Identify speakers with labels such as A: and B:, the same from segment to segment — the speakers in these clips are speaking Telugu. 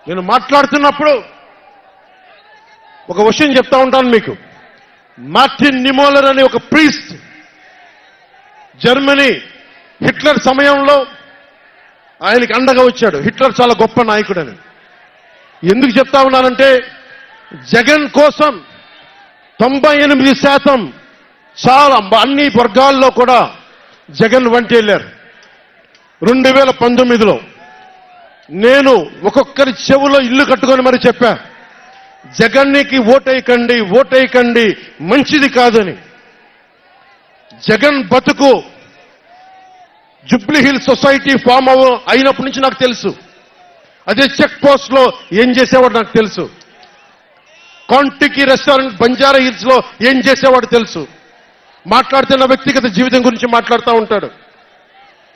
A: నేను మాట్లాడుతున్నప్పుడు ఒక విషయం చెప్తా ఉంటాను మీకు. మార్టిన్ నిమోలర్ అనే ఒక ప్రీస్ట్ జర్మనీ హిట్లర్ సమయంలో ఆయనకి అండగా వచ్చాడు. హిట్లర్ చాలా గొప్ప నాయకుడని. ఎందుకు చెప్తా ఉన్నానంటే జగన్ కోసం 98% చాలా అన్ని వర్గాల్లో కూడా జగన్ వంటి వెళ్ళారు. 2019లో నేను ఒక్కొక్కరి చెవులో ఇల్లు కట్టుకొని మరి చెప్పా, జగన్కి ఓటేయకండి, ఓటేయకండి, మంచిది కాదని. జగన్ బతుకు జూబ్లీ హిల్స్ సొసైటీ ఫామ్ అయినప్పటి నుంచి నాకు తెలుసు. అదే చెక్ పోస్ట్ లో ఏం చేసేవాడు నాకు తెలుసు. కాంటికి రెస్టారెంట్ బంజారా హిల్స్ లో ఏం చేసేవాడు తెలుసు. మాట్లాడుతున్న వ్యక్తిగత జీవితం గురించి మాట్లాడుతూ ఉంటాడు.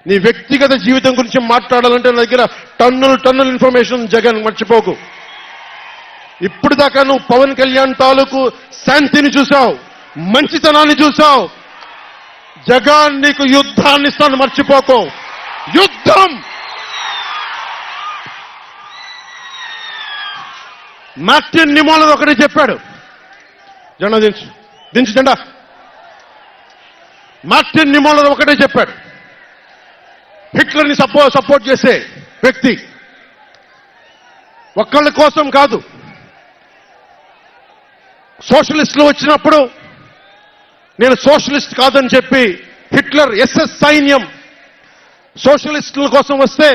A: నీ వ్యక్తిగత జీవితం గురించి మాట్లాడాలంటే నా దగ్గర టన్నుల ఇన్ఫర్మేషన్ జగన్, మర్చిపోకు. ఇప్పుడు దాకా నువ్వు పవన్ కళ్యాణ్ తాలూకు శాంతిని చూసావు, మంచితనాన్ని చూసావు. జగన్ నీకు యుద్ధాన్ని ఇస్తాను, మర్చిపోకు. యుద్ధం. మార్టిన్ నిమోలర్ ఒకటే చెప్పాడు, జెండా దించు జెండా. మార్టిన్ నిమోలర్ ఒకటే చెప్పాడు, హిట్లర్ని సపోర్ట్ చేసే వ్యక్తి ఒక్కళ్ళ కోసం కాదు. సోషలిస్టులు వచ్చినప్పుడు నేను సోషలిస్ట్ కాదని చెప్పి హిట్లర్ ఎస్ఎస్ సైన్యం సోషలిస్టుల కోసం వస్తే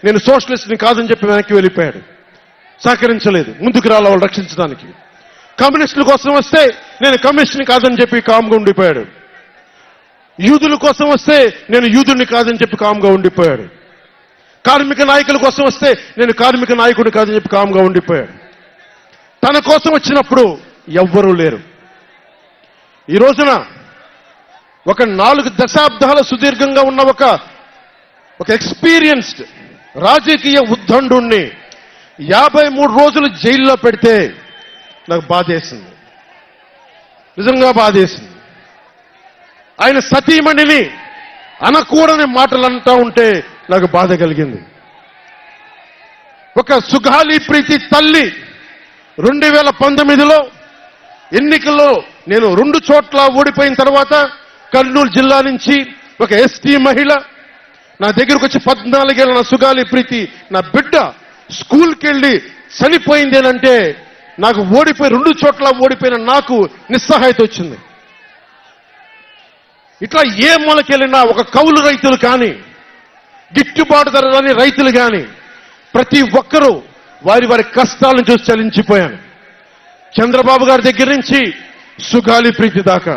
A: నేను సోషలిస్ట్ని కాదని చెప్పి వెనక్కి వెళ్ళిపోయాడు. సహకరించలేదు, ముందుకు రాల వాళ్ళు రక్షించడానికి. కమ్యూనిస్టుల కోసం వస్తే నేను కమ్యూనిస్ట్ని కాదని చెప్పి కామ్గా ఉండిపోయాడు. యూదుల కోసం వస్తే నేను యూదుని కాదని చెప్పి కామ్గా ఉండిపోయాడు. కార్మిక నాయకుల కోసం వస్తే నేను కార్మిక నాయకుడిని కాదని చెప్పి కామ్గా ఉండిపోయాడు. తన కోసం వచ్చినప్పుడు ఎవ్వరూ లేరు. ఈ రోజున ఒక 4 దశాబ్దాల సుదీర్ఘంగా ఉన్న ఒక ఎక్స్పీరియన్స్డ్ రాజకీయ ఉద్దండుణ్ణి 53 రోజులు జైల్లో పెడితే నాకు బాధేసింది, నిజంగా బాధేసింది. ఆయన సతీమణిని అనకూడని మాటలు అంటూ ఉంటే నాకు బాధ కలిగింది. ఒక సుగాలి ప్రీతి తల్లి 2019లో ఎన్నికల్లో నేను 2 చోట్ల ఓడిపోయిన తర్వాత కర్నూలు జిల్లా నుంచి ఒక ఎస్టీ మహిళ నా దగ్గరకు వచ్చి 14 ఏళ్ళ నా సుగాలి ప్రీతి నా బిడ్డ స్కూల్కి వెళ్ళి చనిపోయిందేనంటే నాకు 2 చోట్ల ఓడిపోయిన నాకు నిస్సహాయత వచ్చింది. ఇట్లా ఏ మూలకెళ్ళినా ఒక కౌలు రైతులు కానీ, గిట్టుబాటు ధర రాని రైతులు కానీ ప్రతి ఒక్కరూ వారి వారి కష్టాలను చూసి చలించిపోయాను. చంద్రబాబు గారి దగ్గర నుంచి సుగాలి ప్రీతి దాకా,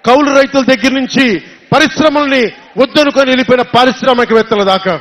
A: కౌలు రైతుల దగ్గర నుంచి పరిశ్రమల్ని వద్దనుకొని వెళ్ళిపోయిన పారిశ్రామికవేత్తల దాకా